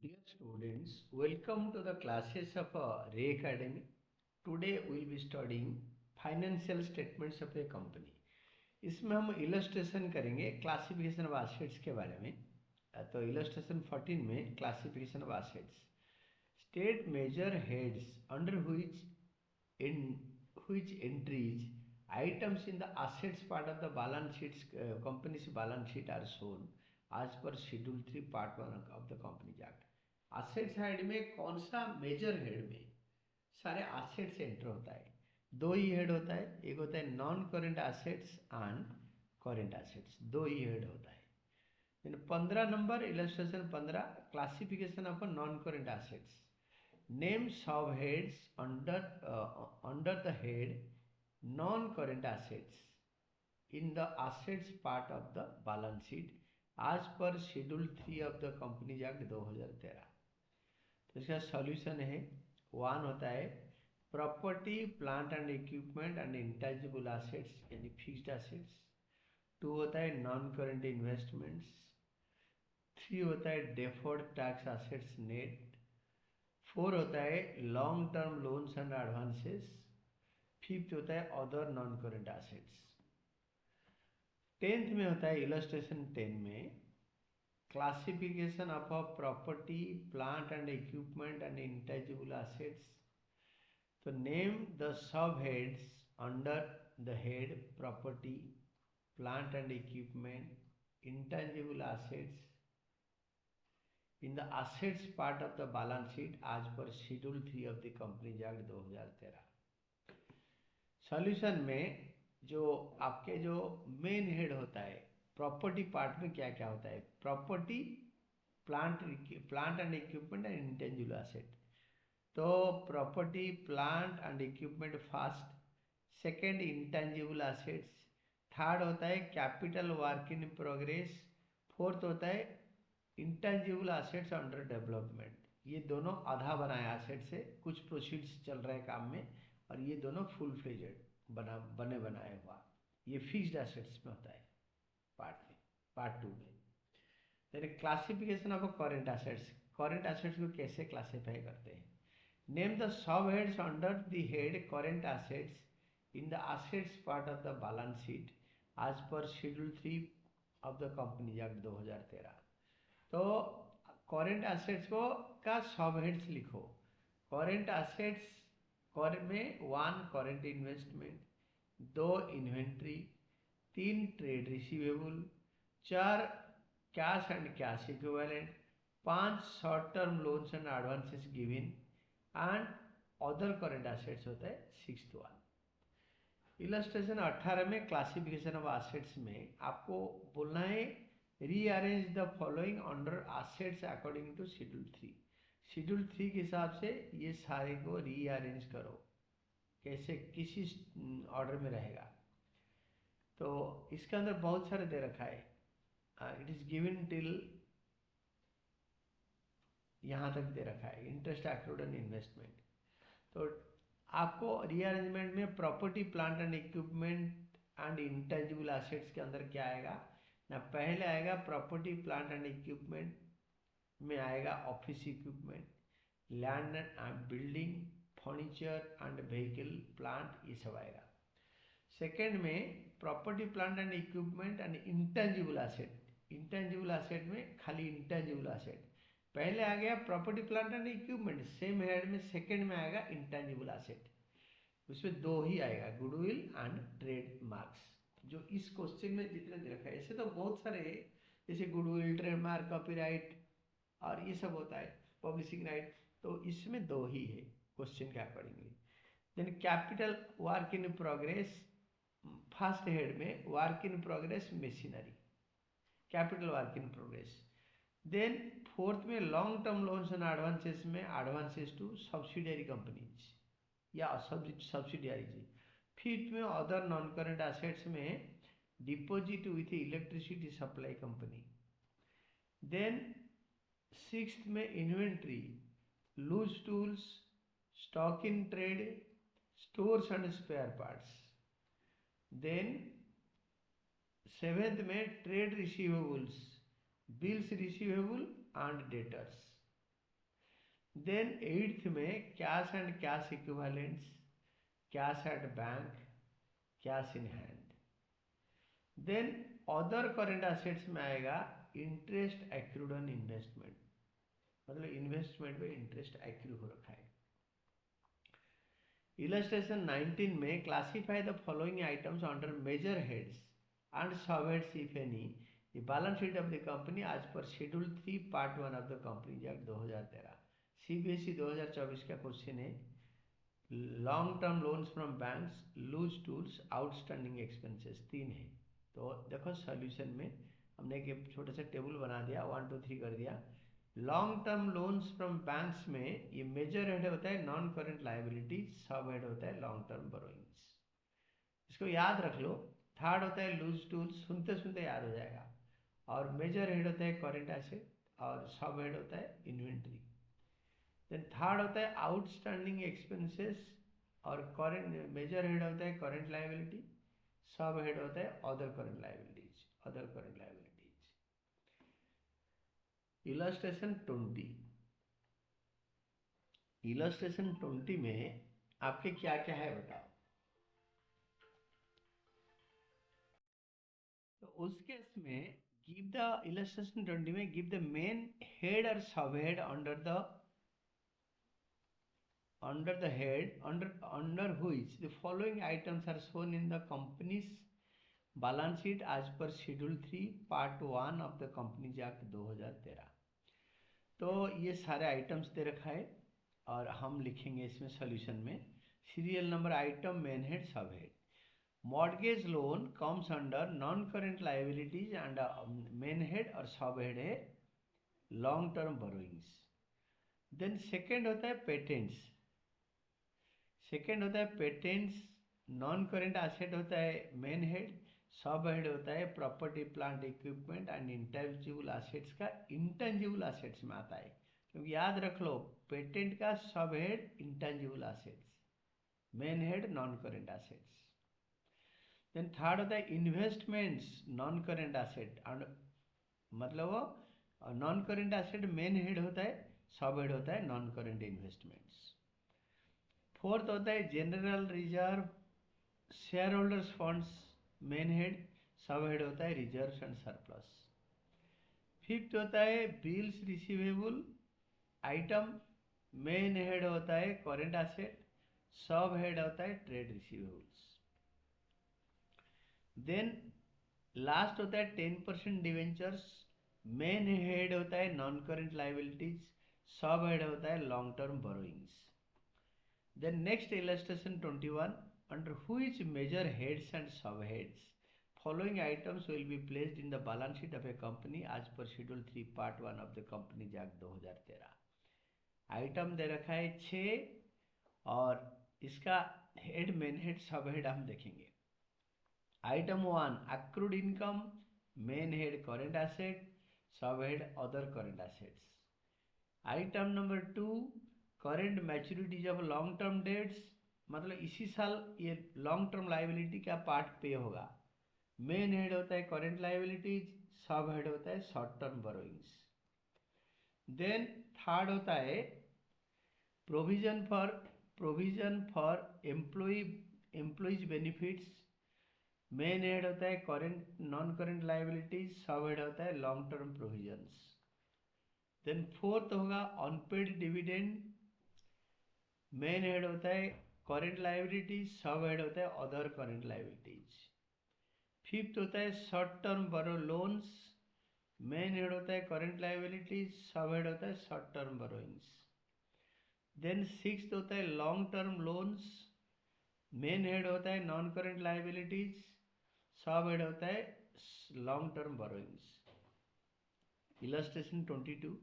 Dear students, welcome to the classes of Ray Academy. Today we will be studying financial statements of a company. इसमें हम illustration करेंगे classification of assets के बारे में। तो illustration 14 में classification of assets state major heads under which entries items in the assets part of the balance sheets company's balance sheet are shown as per schedule 3 part 1 of the company's act. Assets head में कौन सा major head में सारे assets enter होता है? दो ही head होता है, एक होता है non current assets and current assets, दो ही हेड होता है। 15 number illustration 15 classification of non current assets. Name sub heads under the head non current assets in the assets part of the balance sheet as per schedule 3 of the companies Act 2013। तो इसका solution है, 1 होता है property plant and equipment and intangible assets यानी fixed assets. 2 होता है non current investments. 3 होता है डेफर्ड टैक्स एसेट्स नेट। 4 होता है long term loans and advances. 5th होता है other non current assets. 10th में होता है इलस्ट्रेशन 10 में classification of property plant and equipment and intangible assets. तो name the sub heads under the head property plant and equipment intangible assets in the assets part of the balance sheet as per schedule 3 of the companies Act 2013। Solution में जो आपके जो main head होता है property part में क्या क्या होता है? Property plant and equipment and intangible asset. तो property plant and equipment first, second intangible assets, third होता है capital work in progress, fourth होता है इंटेंजिबल एसेट्स अंडर डेवलपमेंट। ये दोनों आधा बनाया एसेट से, कुछ प्रोसीड्स चल रहे हैं काम में, और ये दोनों फुल फ्लेजेड बने बनाए हुआ, ये फिक्स्ड एसेट्स में होता है पार्ट 2 में। Then classification of current assets. Current assets को कैसे क्लासिफाई करते हैं? Name the sub heads under the head current assets in the assets part of the balance sheet as per schedule 3 of the company act 2013। तो current assets को का सब heads लिखो। Current assets में 1 current investment, 2 inventory, 3 trade receivable, 4 cash and cash equivalent, 5 short term loans and advances given and other current assets होता है 6th one. Illustration 18 में classification of assets में आपको बोलना है rearrange the following under assets according to schedule 3। Schedule 3 के हिसाब से ये सारे को रीअरेंज करो, कैसे किसी ऑर्डर में रहेगा। तो इसके अंदर बहुत सारे दे रखा है, इट इज गिवन टिल यहाँ तक दे रखा है इंटरेस्ट एक्रूड एंड इन्वेस्टमेंट। तो आपको रीअरेंजमेंट में property plant and equipment and intangible assets के अंदर क्या आएगा ना? पहले आएगा प्रॉपर्टी प्लांट एंड इक्विपमेंट में आएगा office equipment, land and building, furniture and vehicle plant, ये सब आएगा। सेकेंड में property plant and equipment and intangible asset. Intangible asset में खाली इंटेंजिबल एसेट, पहले आ गया property plant and equipment, same head में सेकेंड में आएगा इंटेंजिबल एसेट। उसमें 2 ही आएगा, गुडविल एंड ट्रेड मार्क्स, जो इस क्वेश्चन में जितने दे रखा है। ऐसे तो बहुत सारे है, जैसे गुडविल, ट्रेडमार्क, कॉपीराइट और ये सब होता है, पब्लिशिंग राइट। तो इसमें 2 ही है क्वेश्चन के accordingly. Then capital work in progress, first head में work in progress machinery, capital work in progress. Then 4th में long term loans and advances में एडवांसेस टू सब्सिडियरी कंपनीज या सब्सिडियरीज। 5th में other non current assets में deposit with electricity supply company. Then 6th में inventory, loose tools, stock in trade, stores and spare parts. Then 7th में trade receivables, bills receivable and debtors. Then 8th में cash and cash equivalents, cash at bank, cash in hand. Then other current assets में आएगा interest accrued on investment, मतलब investment में interest accrue हो रखा है। Illustration 19 में classify the following items under major heads and sub heads if any the balance sheet of the company as per schedule 3 part 1 of the company act 2013। CBSE 2024 का question है। Long term loans from banks, loose tools, outstanding expenses, 3 है। तो देखो solution में हमने एक छोटा सा टेबल बना दिया, 1 2 3 कर दिया। Long term loans from banks में ये मेजर हेड होता है नॉन करेंट लाइबिलिटी, सब हेड होता है लॉन्ग टर्म बोरोइंग्स। इसको याद रख लो। थर्ड होता है लूज टूल्स, सुनते सुनते याद हो जाएगा। और मेजर हेड होता है करेंट एसेट और सब हेड होता है इन्वेंट्री। देन थर्ड होता है आउटस्टैंडिंग एक्सपेंसेस और करेंट, मेजर हेड होता है करेंट लाइबिलिटी, सब हेड होता है other current liabilities, other current liabilities. Illustration 20, illustration 20 में आपके क्या क्या है बताओ। तो उस केस में गिव द इलस्ट्रेशन 20 में गिव द मेन हेड और sub head under the head under which the following items are shown in the company's balance sheet as per schedule 3 part 1 of the companies act 2013। तो ये सारे items दे रखा है और हम लिखेंगे इसमें सॉल्यूशन में। Serial number item main head sub head. Mortgage loan comes under non current liabilities and main head और सब हेड है long term borrowings. Then second होता है पेटेंट्स, सेकेंड होता है पेटेंट्स, नॉन करेंट एसेट होता है main head, sub head होता है property plant equipment and intangible assets का इंटेंजिबल एसेट्स में आता है। क्योंकि याद रख लो पेटेंट का sub head intangible assets, main head non current assets. Then third होता है investments, non current asset and मतलब non current asset main head होता है, सब हेड होता है नॉन करेंट इन्वेस्टमेंट्स। फोर्थ होता है general reserve, share holders funds, main head, sub head होता है रिजर्व्स एंड सरप्लस। फिफ्थ होता है bills receivable item, main head होता है करेंट एसेट, सब हेड होता है ट्रेड रिसीवेबल्स। देन लास्ट होता है 10% डिवेंचर्स, मेन हेड होता है non current liabilities, sub head होता है long term borrowings. Then next illustration 21, under which major heads and subheads following items will be placed in the balance sheet of a company as per schedule 3 part 1 of the Companies Act 2013। Item दे रखा है 6 और इसका head main head sub head हम देखेंगे। Item 1 accrued income, main head current asset, sub head other current assets. Item number 2 current maturities of long term debts, मतलब इसी साल ये लॉन्ग टर्म लाइबिलिटी का पार्ट पे होगा, मेन हेड होता है करेंट लाइबिलिटीज, सब हेड होता है short term borrowings. Then third होता है provision for employees benefits, main head होता है current non current liabilities, sub head होता है long term provisions. Then fourth होगा अनपेड डिविडेंड, मेन हेड होता है करेंट लाइबिलिटीज, सब हेड होता है अदर करेंट लाइबिलिटीज। फिफ्थ होता है short term borrow loans, main head होता है करेंट लाइबिलिटीज, सब हेड होता है short term borrowings. Then sixth होता है long term loans, main head होता है non current liabilities, sub head होता है long term borrowings. Illustration 22,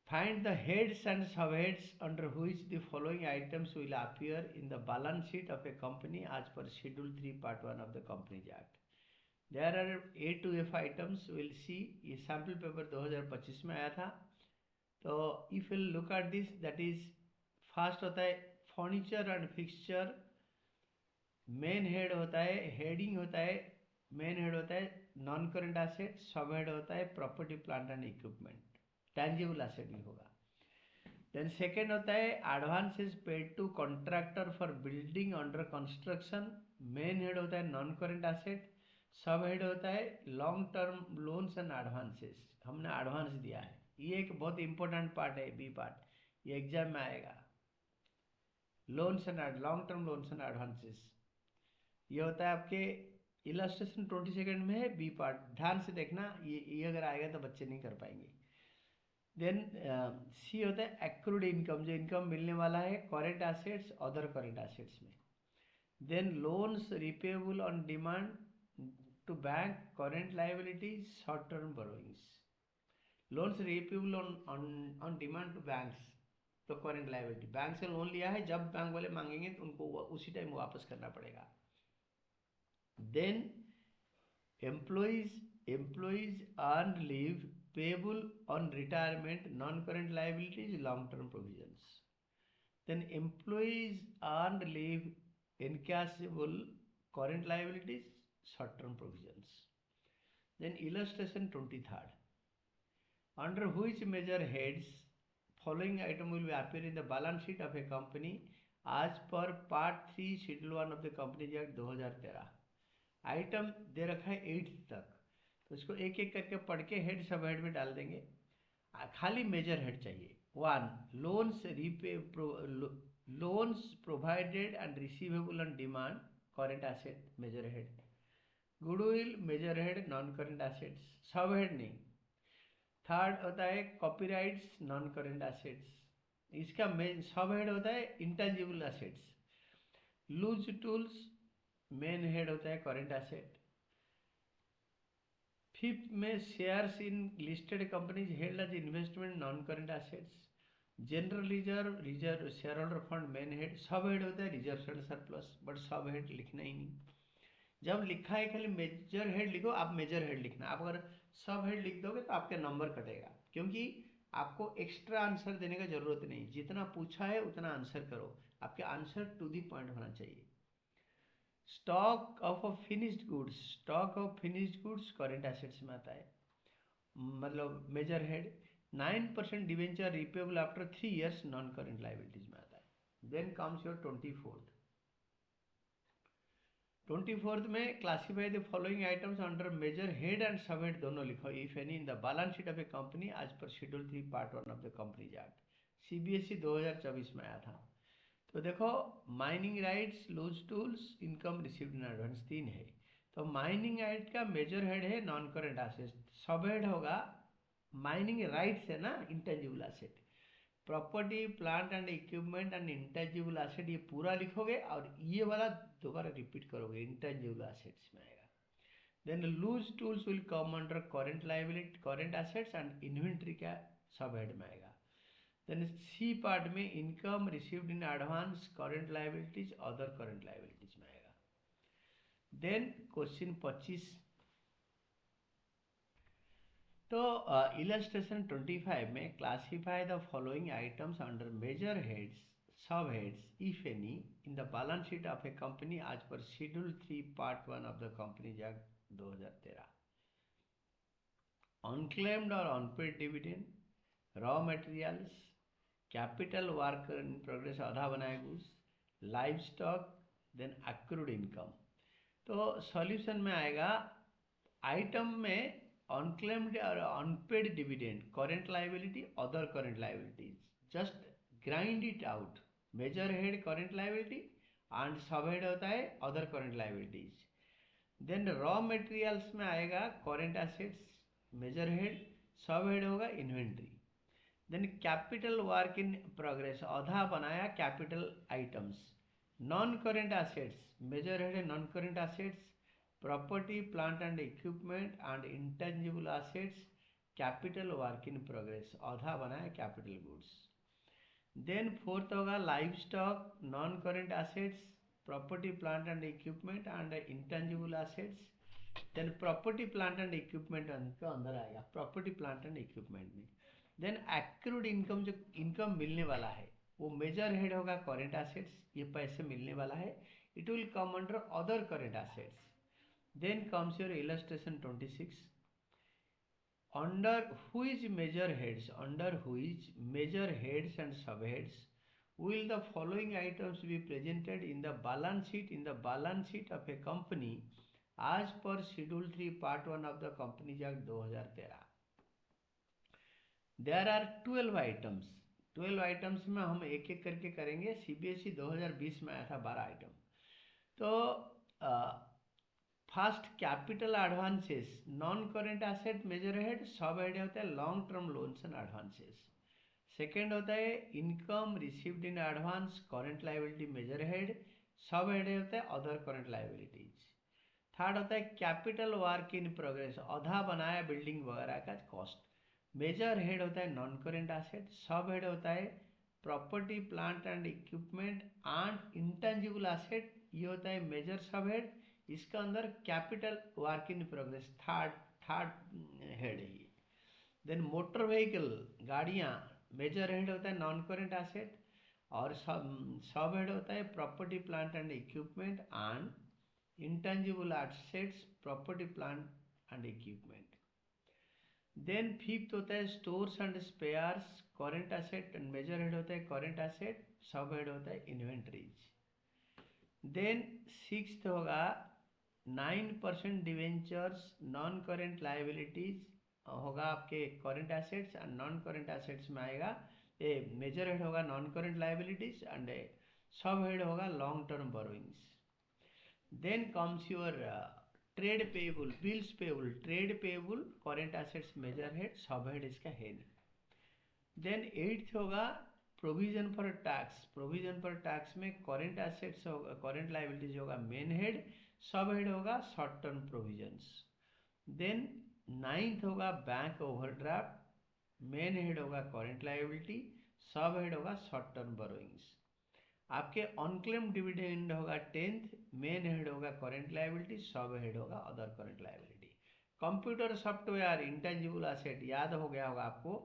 find the heads and subheads under which the following items will appear in the balance sheet of a company as per schedule 3 part 1 of the Companies Act। There are A to F items, we'll see। ये sample paper 2025 में आया था। तो if you look at this, that is first होता है furniture and fixture, main head होता है heading होता है, मेन हेड होता है non current asset, sub head होता है property plant and equipment, tangible asset भी होगा। देन सेकेंड होता है advances paid to contractor for building under construction. Main head होता है non current asset. Sub head होता है long term loans and advances, हमने एडवांस दिया है। ये एक बहुत इंपॉर्टेंट पार्ट है, बी पार्ट, ये एग्जाम में आएगा। Loans and long term loans and advances, ये होता है आपके इलस्ट्रेशन 22 में है, बी पार्ट। ध्यान से देखना, ये अगर आएगा तो बच्चे नहीं कर पाएंगे। देन सी होता है एक्रूड इनकम, जो इनकम मिलने वाला है current assets other current assets में। Then loans repayable on demand to bank current liabilities short term borrowings. Loans repayable on demand to banks, तो करेंट लाइबिलिटी, बैंक से लोन लिया है, जब बैंक वाले मांगेंगे तो उनको उसी टाइम वापस करना पड़ेगा। Then employees earned leave payable on retirement, non-current liabilities, long-term provisions. Then employees earned leave encashable, current liabilities, short-term provisions. Then illustration 23rd. Under which major heads following item will appear in the balance sheet of a company as per Part 3 Schedule 1 of the Companies Act 2013। Item दे रखा है 8 तक, तो इसको एक एक करके पढ़ के हेड सब हेड में डाल देंगे। खाली मेजर हेड चाहिए। 1 loans provided and receivable on demand, current asset major head. Goodwill major head, non current assets, sub head नहीं। थर्ड होता है कॉपीराइट्स, नॉन करेंट एसेट्स, इसका सब हेड होता है intangible assets. Loose tools main head होता है करेंट एसेट। फिफ्थ में shares in listed companies held as investment, non current assets. General reserve share holder fund main head. Sub head होता है reserve and surplus, but sub head लिखना ही नहीं। जब लिखा है खाली मेजर हेड लिखो, आप मेजर हेड लिखना। आप अगर सब हेड लिख दोगे तो आपके नंबर कटेगा, क्योंकि आपको एक्स्ट्रा आंसर देने का जरूरत नहीं, जितना पूछा है उतना आंसर करो। आपके आंसर टू दी पॉइंट होना चाहिए। Stock of finished goods, stock of finished goods current assets में आता है, मतलब major head. 9% debenture repayable after 3 years, non current liabilities में आता है। देन कम्स योर 24th में classify the following items under major head and sub head, दोनों लिखो if any in the balance sheet of a company as per schedule 3 part 1 of the companies act. CBSE 2024 में आया था। तो देखो mining rights, loose tools, income received in advance, 3 है। तो mining right का मेजर हेड है non current asset, sub head होगा माइनिंग राइट्स है ना, intangible asset. Property plant and equipment and intangible asset, ये पूरा लिखोगे और ये वाला दोबारा रिपीट करोगे, इंटेंजिबल एसेट्स में आएगा। Then loose tools will come under current liability, current assets and inventory का सब हेड में आएगा। देन सी पार्ट में income received in advance, current liabilities, other current liabilities में आएगा। देन क्वेश्चन 25, तो इलस्ट्रेशन 25 में classify the following items under major heads, sub heads if any in the balance sheet of a company as per schedule 3 part 1 of the companies Act 2013। Unclaimed और unpaid dividend, raw materials, capital work in progress आधा बनाए goods, live stock, then accrued income. तो solution में आएगा item में unclaimed और unpaid dividend, current liability, other current liabilities, just grind it out. Major head current liability and sub head होता है other current liabilities. Then raw materials में आएगा current assets, major head, sub head होगा inventory. Then capital work in progress, आधा बनाया capital items. Non current assets, major head है non current assets, property plant and equipment and intangible assets, capital work in progress, आधा बनाया capital goods. Then fourth होगा livestock, non current assets, property plant and equipment and intangible assets. Then property plant and equipment का अंदर आएगा, property plant and equipment में। Then accrued income, जो income मिलने वाला है वो मेजर हेड होगा करेंट एसेट्स, ये पैसे मिलने वाला है, it will come under other current assets. Then comes your illustration 26, under which major heads and subheads will the following items be presented in the balance sheet of a company as per schedule 3 part 1 of the Companies Act 2013. There are 12 items. 12 items में हम एक एक करके करेंगे. CBSE 2020 में आया था 12 item. तो first capital advances, non current asset major head, sub head होता है long term loans and advances. Second होता है income received in advance, current liability major head, sub head होता है अदर करेंट लायबिलिटीज. थर्ड होता है capital work in progress, आधा बनाया बिल्डिंग वगैरह का कॉस्ट. मेजर हेड होता है non current asset. Sub head होता है property plant and equipment and intangible asset, ये होता है मेजर सब हेड. इसका अंदर capital work in progress third head है ये. देन मोटर व्हीकल, गाड़ियाँ, मेजर हेड होता है नॉन करेंट एसेट और सब हेड होता है property plant and equipment and intangible assets, property plant and equipment. Then fifth होता है stores and spares, current asset and major head होता है करेंट एसेट, सब हेड होता है इन्वेंट्रीज. देन सिक्स्थ होगा 9% डिवेंचर्स, नॉन करेंट लायबिलिटीज होगा आपके current assets and non current assets में आएगा. ये मेजर हेड होगा non current liabilities and sub head होगा long term borrowings. Then comes your trade payable, bills payable, trade payable, current assets major head, sub head इसका head. Then eighth होगा provision for tax. Provision for tax में current assets होगा, current liabilities होगा main head, sub head होगा short term provisions. Then ninth होगा bank overdraft, main head होगा current liability, sub head होगा short term borrowings. आपके unclaim dividend होगा 10th, main head होगा करेंट लायबिलिटी, सब हेड होगा other current liability. Computer software intangible asset, याद हो गया होगा आपको.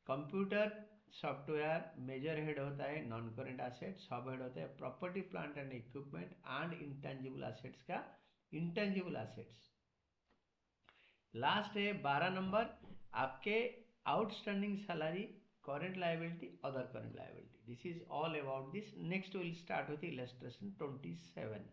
कंप्यूटर सॉफ्टवेयर मेजर हेड होता है non current asset, sub head होता है property plant and equipment and intangible assets का इंटेंजिबल एसेट्स. लास्ट है 12 नंबर आपके outstanding salary, current liability, other current liability. This is all about this. Next we will start with illustration 27.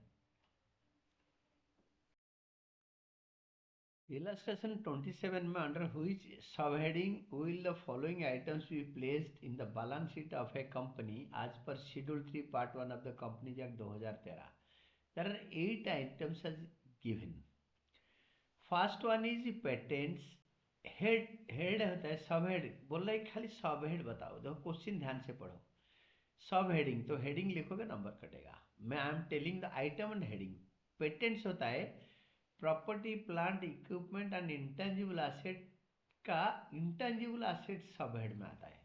Illustration 27 में under which subheading will the following items be placed in the balance sheet of a company as per schedule 3 part 1 of the Companies Act 2013. There are 8 items as given. First one is patents. Head होता है sub head, बोल रहा है खाली सब head बताओ. देखो question ध्यान से पढ़ो. सब हेडिंग तो हेडिंग लिखोगे नंबर कटेगा. मैं I am telling the item and heading. Patents होता है property plant equipment and intangible asset का इंटेंजिबल एसेट सब हेड में आता है.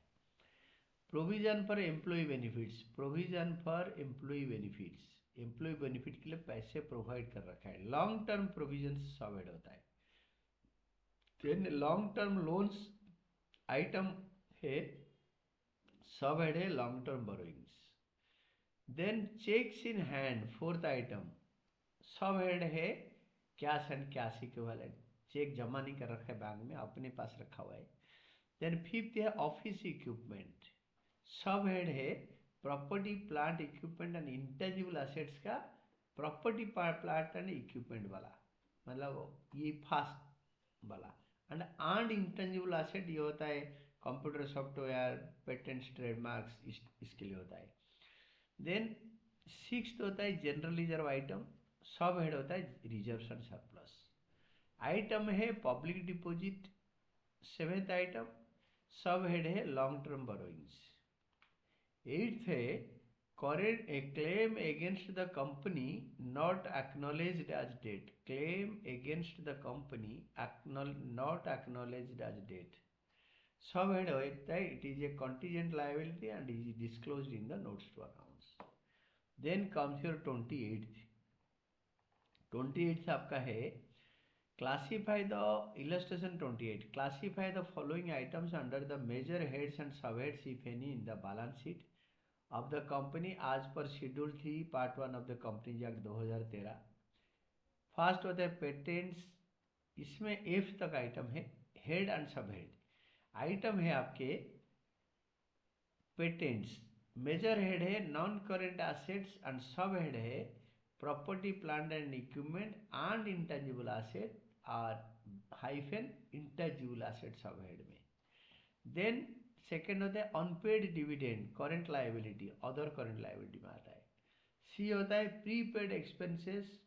Provision for employee benefits, provision for employee benefits, employee benefit के लिए पैसे प्रोवाइड कर रखा है. Long term provision sub head होता है. लॉन्ग टर्म लोन्स आइटम है, सब हेड है long term borrowings. Then cheques in hand, fourth item, sub head है cash and cash equivalent, cheque जमा नहीं कर रखा है बैंक में, अपने पास रखा हुआ है. देन फिफ्थ है ऑफिस इक्विपमेंट, सब हेड है property plant equipment and intangible assets का प्रॉपर्टी प्लांट एंड इक्विपमेंट वाला, मतलब ये फास्ट वाला. एंड इंटेंजिबल एसेट ये होता है कंप्यूटर सॉफ्टवेयर, पेटेंट्स, ट्रेडमार्क्स, इसके लिए होता है. देन सिक्स्थ होता है general reserve item, sub head होता है रिजर्व एंड सरप्लस. आइटम है public deposit. Seventh item sub head है लॉन्ग टर्म बोरोइंग्स. एट्थ है current a claim against the company not acknowledged as debt, claim against the company not acknowledged as debt, सब head होता है it is a contingent liability and is disclosed in the notes to accounts. Then comes your 28th आपका है classify the illustration 28, classify the following items under the major heads and subheads if any in the balance sheet of the company as per schedule 3 part 1 of the Companies Act 2013. First होता है patents, इसमें F तक item है. Head and sub head. Item है आपके patents, major head है non current assets and sub head है property plant and equipment and intangible asset और hyphen intangible asset sub head में। देन सेकेंड होता है unpaid dividend current liability, other current liability में आता है। सी होता है प्रीपेड एक्सपेंसेस,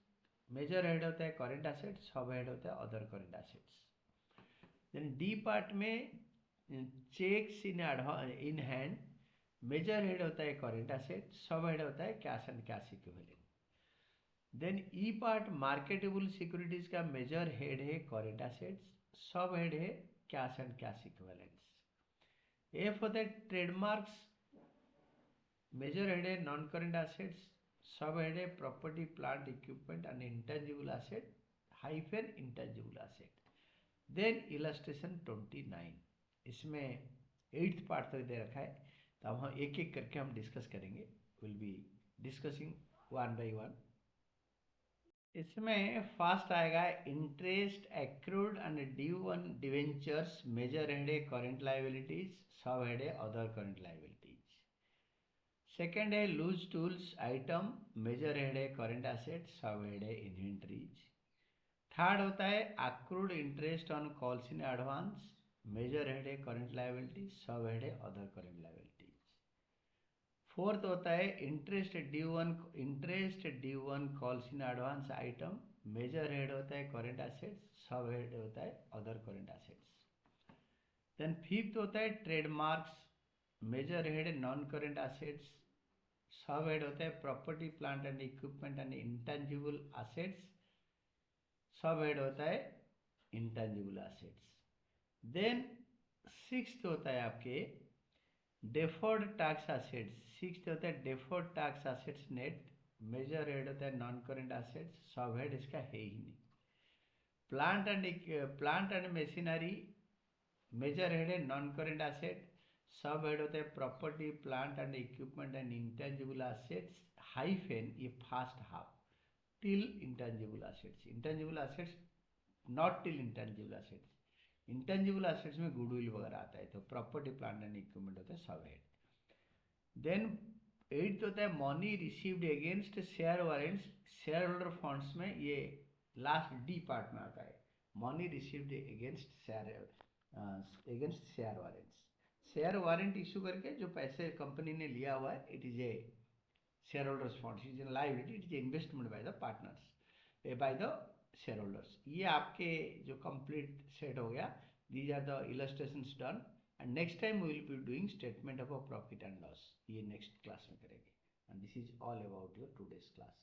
मेजर हेड होता है करेंट एसेट, सब हेड होता है other current assets. Then D part में cheques in hand, major head होता है करेंट एसेट, सब हेड होता है cash and cash equivalent. Then E part marketable securities का मेजर हेड है करेंट एसेट्स, सब हेड है cash and cash equivalents. F होता है ट्रेडमार्क्स, मेजर हेड है non current assets, sub head है property plant equipment and intangible asset hyphen intangible asset. Then illustration 29, इसमें 8th part तक दे रखा है, तो अब हम एक एक करके हम डिस्कस करेंगे, will be discussing one by one. इसमें फर्स्ट आएगा interest accrued and due on debentures, major head है करेंट लायबिलिटीज, सब हेड है अदर करेंट लायबिलिटीज। सेकेंड है loose tools item, major head है करेंट एसेट, सब हेड है inventories. Third होता है accrued interest on calls in advance, major head है current liability, sub head है other current liabilities. Fourth होता है interest due on calls in advance item, major head होता है current assets, sub head होता है other current assets. Then fifth होता है ट्रेडमार्क्स, मेजर हेड है non current assets, sub head होता है property plant and equipment and intangible assets, sub head होता है इंटेंजिबल एसेट्स। देन सिक्स्थ होता है आपके डेफर्ड टैक्स एसेट्स, सिक्स्थ होता है deferred tax assets net, major head होता है non current assets, sub head इसका है ही नहीं। Plant and machinery, major head है non current asset, sub head होता है property plant and equipment and intangible assets hyphen ये first half till intangible assets, intangible assets not till intangible assets, intangible assets में goodwill वगैरह आता है, तो property plant and equipment होता है सब हेड। देन एट्थ होता है money received against share warrants, shareholder funds में ये लास्ट डी पार्ट में आता है, money received against share warrants, share warrant issue करके जो पैसे कंपनी ने लिया हुआ है, it is a shareholder funds, is a liability, it is investment by the partners by the shareholder. ये आपके जो कंप्लीट सेट हो गया, these are the illustrations done, and next time we will be doing statement of a profit and loss, ये next class में करेंगे। And this is all about your today's class.